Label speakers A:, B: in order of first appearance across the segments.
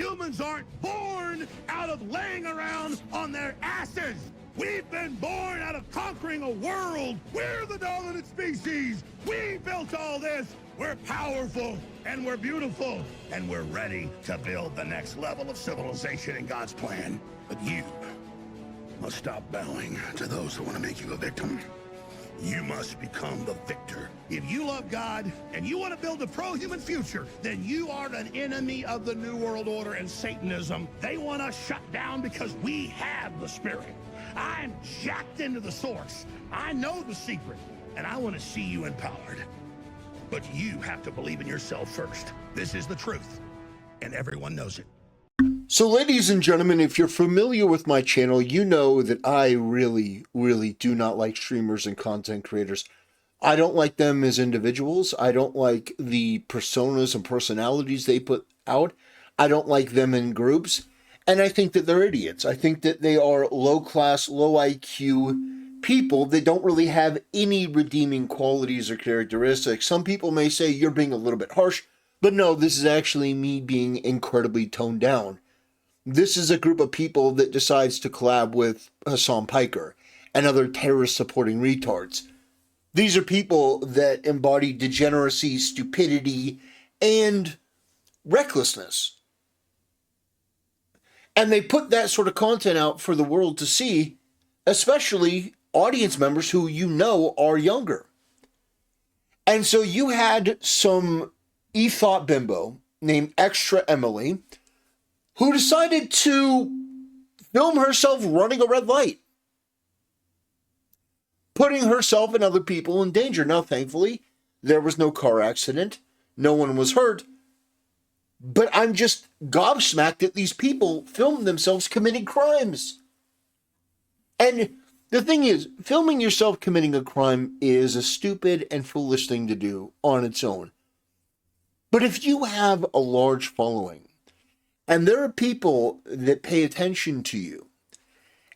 A: Humans aren't born out of laying around on their asses. We've been born out of conquering a world. We're the dominant species. We built all this. We're powerful and we're beautiful and we're ready to build the next level of civilization in God's plan. But you must stop bowing to those who want to make you a victim. You must become the victor. If you love God and you want to build a pro-human future, then you are an enemy of the New World Order and Satanism. They want us shut down because we have the spirit. I'm jacked into the source. I know the secret, and I want to see you empowered. But you have to believe in yourself first. This is the truth, and everyone knows it.
B: So ladies and gentlemen, if you're familiar with my channel, you know that I really do not like streamers and content creators. I don't like them as individuals. I don't like the personas and personalities they put out. I don't like them in groups. And I think that they're idiots. I think that they are low-class, low IQ people that don't really have any redeeming qualities or characteristics. Some people may say you're being a little bit harsh, but no, this is actually me being incredibly toned down. This is a group of people that decides to collab with Hassan Piker and other terrorist-supporting retards. These are people that embody degeneracy, stupidity, and recklessness. And they put that sort of content out for the world to see, especially audience members who you know are younger. And so you had some e-thought bimbo named Extra Emily who decided to film herself running a red light, putting herself and other people in danger. Now, thankfully, there was no car accident. No one was hurt. But I'm just gobsmacked that these people filmed themselves committing crimes. And the thing is, filming yourself committing a crime is a stupid and foolish thing to do on its own. But if you have a large following, and there are people that pay attention to you,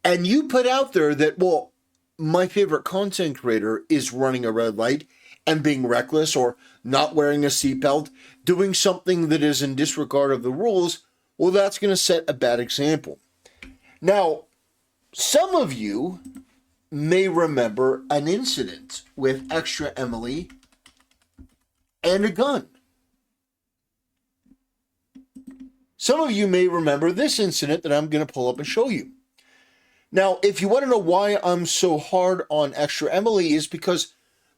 B: and you put out there that, well, my favorite content creator is running a red light and being reckless or not wearing a seatbelt, doing something that is in disregard of the rules, well, that's going to set a bad example. Now, some of you may remember an incident with Extra Emily and a gun. Some of you may remember this incident that I'm going to pull up and show you. Now, if you want to know why I'm so hard on Extra Emily, is because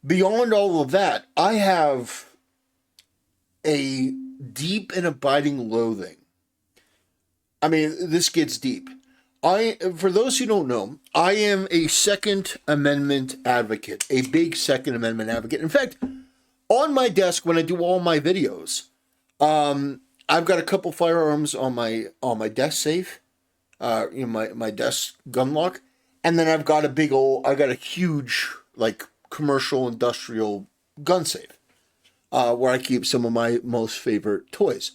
B: beyond all of that, I have a deep and abiding loathing. I mean, this gets deep. For those who don't know, I am a Second Amendment advocate, a big Second Amendment advocate. In fact, on my desk when I do all my videos, I've got a couple firearms on my desk safe, my desk gun lock, and then I've got a huge like commercial industrial gun safe, where I keep some of my most favorite toys.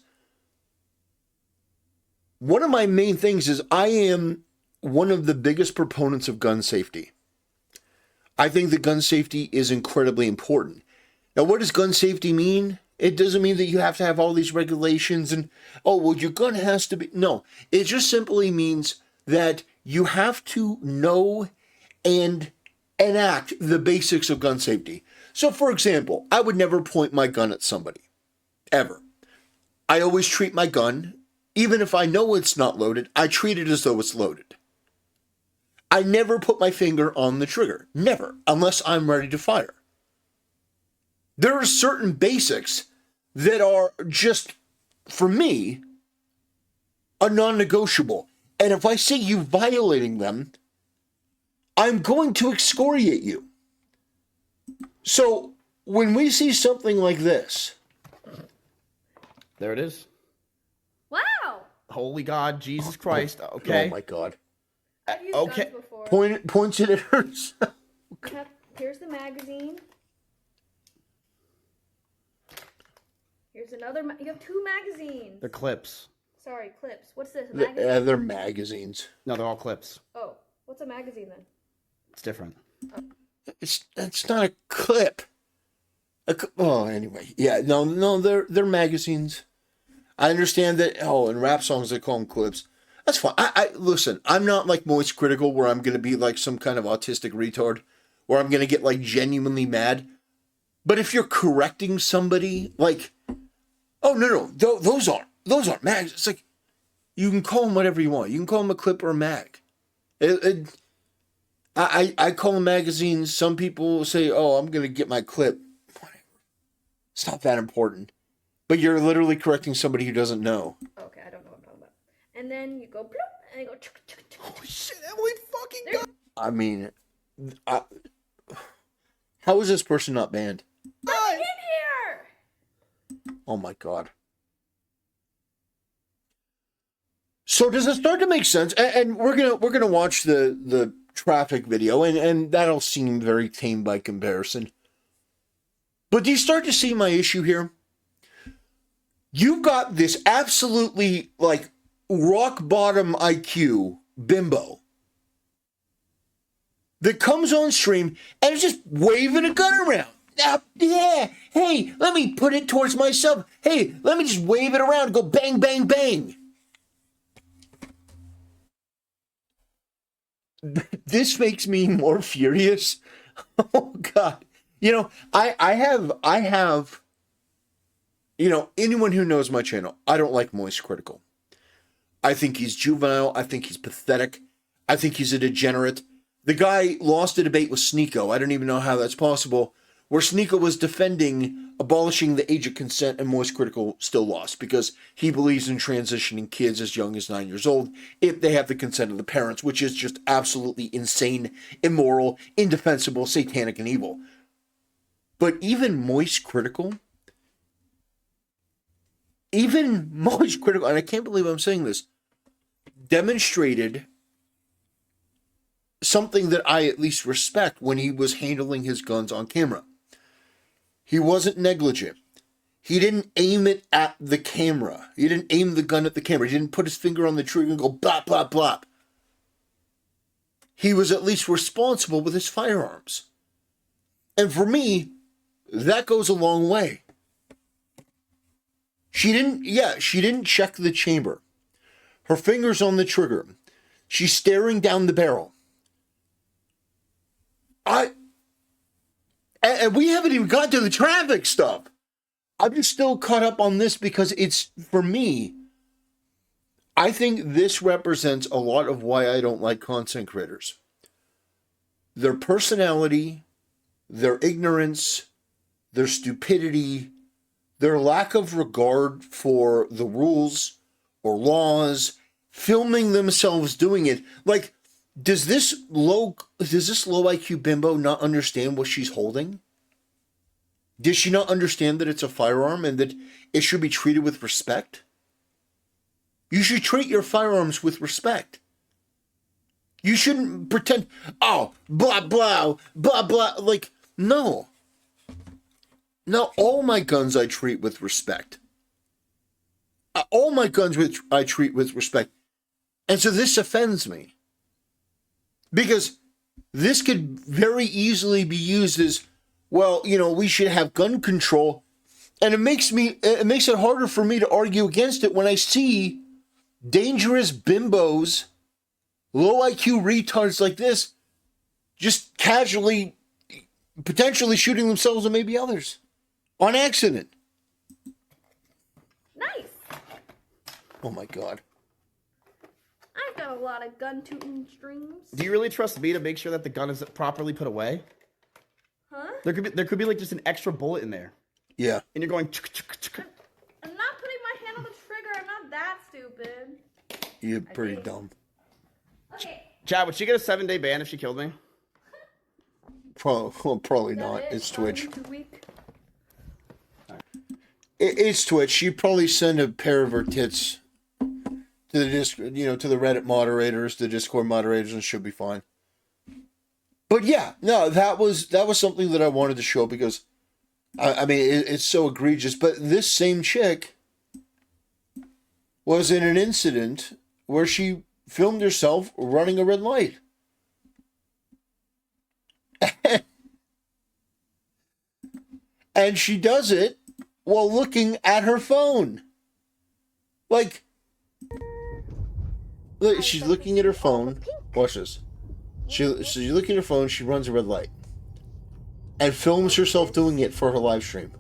B: One of my main things is I am one of the biggest proponents of gun safety. I think that gun safety is incredibly important. Now, what does gun safety mean? It doesn't mean that you have to have all these regulations and, oh, well, your gun has to be. No, it just simply means that you have to know and enact the basics of gun safety. So, for example, I would never point my gun at somebody, ever. I always treat my gun, even if I know it's not loaded, I treat it as though it's loaded. I never put my finger on the trigger, never, unless I'm ready to fire. There are certain basics that are just, for me, a non-negotiable. And if I see you violating them, I'm going to excoriate you. So, when we see something like this.
C: There it is.
D: Wow!
C: Holy God, Jesus Christ. Okay.
B: Oh my God.
D: I've used
C: Okay.
D: guns before.
B: Points it at hers.
D: Here's the magazine. Here's another. You have two magazines.
C: They're clips.
D: Sorry, clips. What's this? A magazine?
B: They're magazines.
C: No, they're all clips.
D: Oh, what's a magazine then?
C: It's different.
B: It's not a clip. Oh, anyway, yeah, no, they're magazines. I understand that. Oh, in rap songs they call them clips. That's fine. I listen. I'm not like Moist Critical, where I'm gonna be like some kind of autistic retard, where I'm gonna get like genuinely mad. But if you're correcting somebody, like, oh no, those aren't mags. It's like you can call them whatever you want. You can call them a clip or a mag. I call them magazines. Some people say, "Oh, I'm gonna get my clip." Whatever. It's not that important. But you're literally correcting somebody who doesn't know.
D: Okay, I don't know what I'm talking about. And then you go bloop, and you go.
C: Oh shit, Emily fucking got
B: I mean, how is this person not banned?
D: I'm in here.
B: Oh my god. So does it start to make sense? And we're gonna watch the traffic video, and that'll seem very tame by comparison. But do you start to see my issue here? You've got this absolutely like rock bottom IQ bimbo that comes on stream and is just waving a gun around. Yeah, hey, let me put it towards myself. Hey, let me just wave it around and go bang, bang, bang. This makes me more furious. Oh God. You know, I have, you know, anyone who knows my channel, I don't like Moist Critical. I think he's juvenile. I think he's pathetic. I think he's a degenerate. The guy lost a debate with Sneeko. I don't even know how that's possible. Where Sneeko was defending abolishing the age of consent, and Moist Critical still lost because he believes in transitioning kids as young as 9 years old if they have the consent of the parents, which is just absolutely insane, immoral, indefensible, satanic, and evil. But even Moist Critical, and I can't believe I'm saying this, demonstrated something that I at least respect when he was handling his guns on camera. He wasn't negligent. He didn't aim it at the camera. He didn't aim the gun at the camera. He didn't put his finger on the trigger and go blop, blop, blop. He was at least responsible with his firearms. And for me, that goes a long way. She didn't check the chamber. Her finger's on the trigger. She's staring down the barrel. And we haven't even got to the traffic stuff. I'm just still caught up on this because it's, for me, I think this represents a lot of why I don't like content creators. Their personality, their ignorance, their stupidity, their lack of regard for the rules or laws, filming themselves doing it. Like, does this low IQ bimbo not understand what she's holding? Does she not understand that it's a firearm and that it should be treated with respect? You should treat your firearms with respect. You shouldn't pretend, oh, blah, blah, blah, blah. Like, no. Now, all my guns I treat with respect. All my guns I treat with respect. And so this offends me. Because this could very easily be used as, well, you know, we should have gun control. And it makes it harder for me to argue against it when I see dangerous bimbos, low IQ retards like this, just casually, potentially shooting themselves and maybe others on accident.
D: Nice.
B: Oh my God.
D: I've got a lot of gun tooting streams.
C: Do you really trust me to make sure that the gun is properly put away?
D: Huh?
C: There could be like just an extra bullet in there.
B: Yeah.
C: And you're going
D: I'm not putting my hand on the trigger. I'm not that stupid.
B: You're pretty dumb.
D: Okay.
C: Chad, would she get a 7-day ban if she killed me?
B: Probably
D: Is that
B: not.
D: it?
B: It's
D: Probably
B: Twitch.
D: 2 week.
B: It's Twitch. She'd probably send a pair of her tits to the to the Reddit moderators, the Discord moderators, and she'll be fine. But yeah, no, that was something that I wanted to show because, I mean, it's so egregious. But this same chick was in an incident where she filmed herself running a red light. And she does it while looking at her phone. Like, look, she's looking at her phone. Watch this. She's looking at her phone. She runs a red light and films herself doing it for her live stream.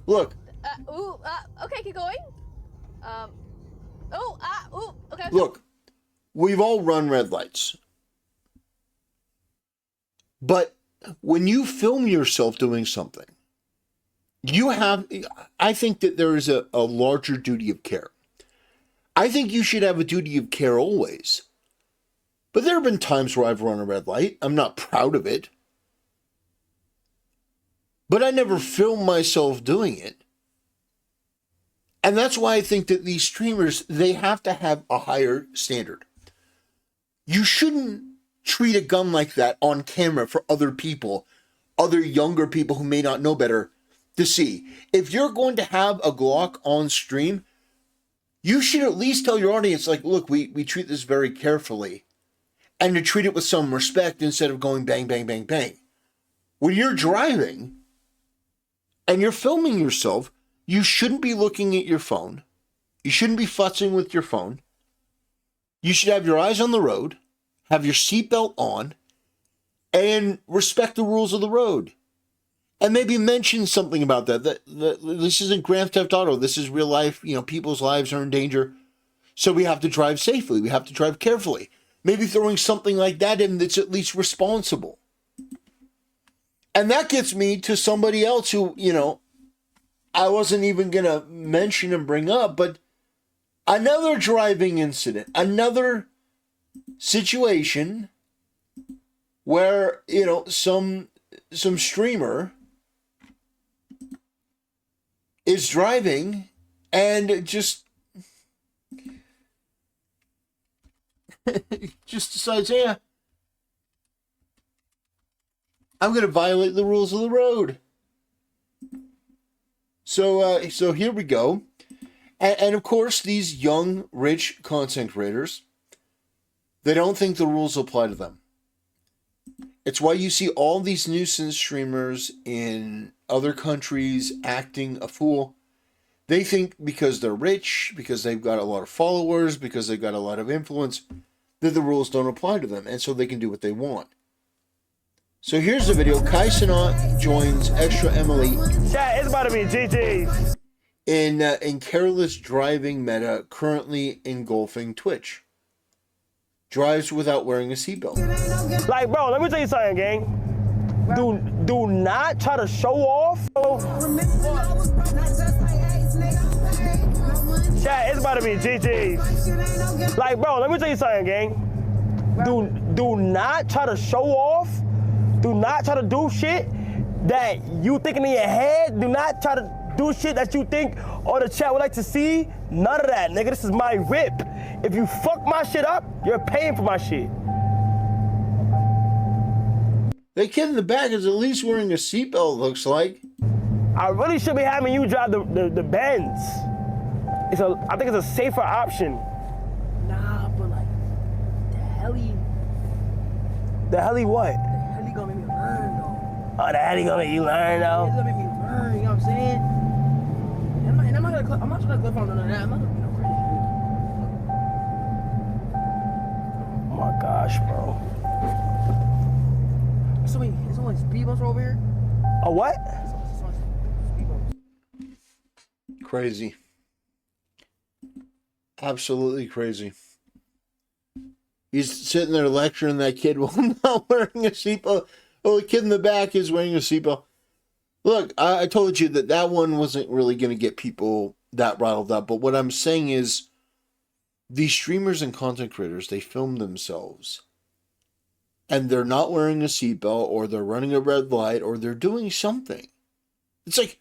B: Look.
E: Okay, keep going. Okay.
B: Look, we've all run red lights. But when you film yourself doing something, I think that there is a larger duty of care. I think you should have a duty of care always. But there have been times where I've run a red light. I'm not proud of it. But I never film myself doing it. And that's why I think that these streamers, they have to have a higher standard. You shouldn't treat a gun like that on camera for other people, other younger people who may not know better, to see. If you're going to have a Glock on stream, you should at least tell your audience, like, look, we treat this very carefully. And to treat it with some respect instead of going bang, bang, bang, bang. When you're driving and you're filming yourself, you shouldn't be looking at your phone. You shouldn't be futzing with your phone. You should have your eyes on the road, have your seatbelt on, and respect the rules of the road. And maybe mention something about that. That this isn't Grand Theft Auto. This is real life. You know, people's lives are in danger. So we have to drive safely. We have to drive carefully. Maybe throwing something like that in that's at least responsible. And that gets me to somebody else who, you know, I wasn't even going to mention and bring up, but another driving incident, another situation where, you know, some streamer is driving and just decides, yeah, I'm going to violate the rules of the road. So here we go. And of course, these young, rich content creators, they don't think the rules apply to them. It's why you see all these nuisance streamers in other countries acting a fool. They think because they're rich, because they've got a lot of followers, because they've got a lot of influence, that the rules don't apply to them, and so they can do what they want. So here's the video. Kai Cenat joins Extra Emily.
F: Chat, it's about to be GG's.
B: In careless driving meta currently engulfing Twitch. Drives without wearing a seatbelt.
F: Like, bro, let me tell you something, gang. Do not try to show off. Chat, it's about to be GG's. Like, bro, let me tell you something, gang. Do not try to show off. Do not try to do shit that you thinking in your head. Do not try to do shit that you think or the chat would like to see. None of that, nigga. This is my whip. If you fuck my shit up, you're paying for my shit.
B: The kid in the back is at least wearing a seatbelt, looks like.
F: I really should be having you drive the Benz. I think it's a safer option.
G: Nah, but like, the heli.
F: The heli what?
G: The heli gonna make me learn, though.
F: Oh, the heli gonna make you learn, though?
G: It's gonna make me learn, you know what I'm saying? And I'm not trying to clip on none of that. I'm not gonna do no crazy shit.
F: Oh my gosh, bro.
G: So wait, is only speed bumps over here?
F: A what?
G: Speed bumps.
B: Crazy. Absolutely crazy. He's sitting there lecturing that kid while not wearing a seatbelt. Oh, the kid in the back is wearing a seatbelt. Look, I told you that one wasn't really going to get people that riled up. But what I'm saying is, these streamers and content creators, they film themselves. And they're not wearing a seatbelt, or they're running a red light, or they're doing something. It's like,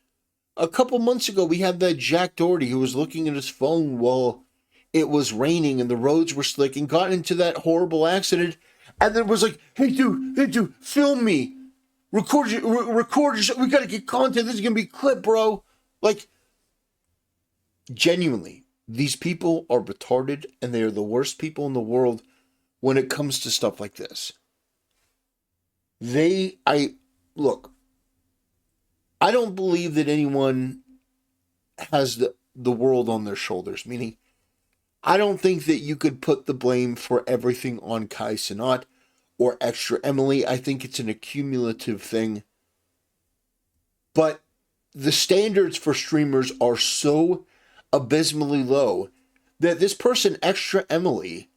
B: a couple months ago, we had that Jack Doherty who was looking at his phone while it was raining and the roads were slick and got into that horrible accident. And then was like, hey dude, film me. Record your, we gotta get content. This is gonna be clip, bro. Like, genuinely, these people are retarded and they are the worst people in the world when it comes to stuff like this. I don't believe that anyone has the world on their shoulders, meaning I don't think that you could put the blame for everything on Kai Cenat or Extra Emily. I think it's an accumulative thing. But the standards for streamers are so abysmally low that this person, Extra Emily,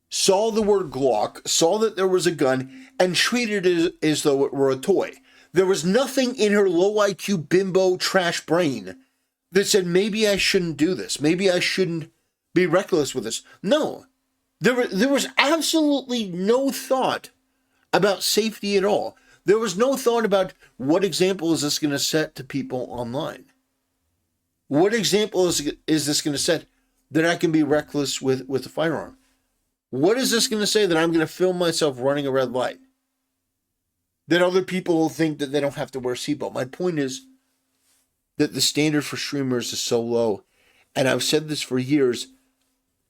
B: saw the word Glock, saw that there was a gun, and treated it as though it were a toy. There was nothing in her low IQ bimbo trash brain that said, maybe I shouldn't do this. Maybe I shouldn't be reckless with this. No, there was absolutely no thought about safety at all. There was no thought about what example is this going to set to people online. What example is this going to set that I can be reckless with a firearm? What is this going to say that I'm going to film myself running a red light? That other people will think that they don't have to wear a seatbelt. My point is that the standard for streamers is so low. And I've said this for years.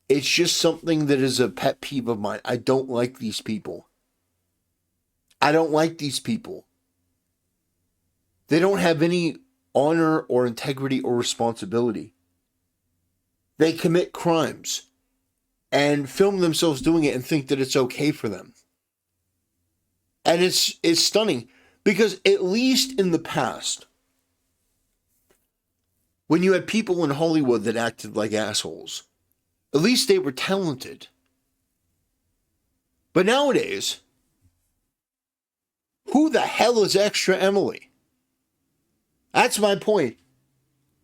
B: It's just something that is a pet peeve of mine. I don't like these people. I don't like these people. They don't have any honor or integrity or responsibility. They commit crimes and film themselves doing it and think that it's okay for them. And it's stunning because at least in the past, when you had people in Hollywood that acted like assholes, at least they were talented. But nowadays, who the hell is Extra Emily? That's my point.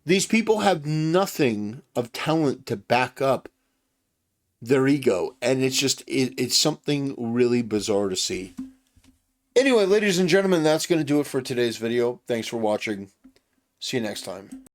B: These people have nothing of talent to back up their ego. And it's just, it's something really bizarre to see. Anyway, ladies and gentlemen, that's going to do it for today's video. Thanks for watching. See you next time.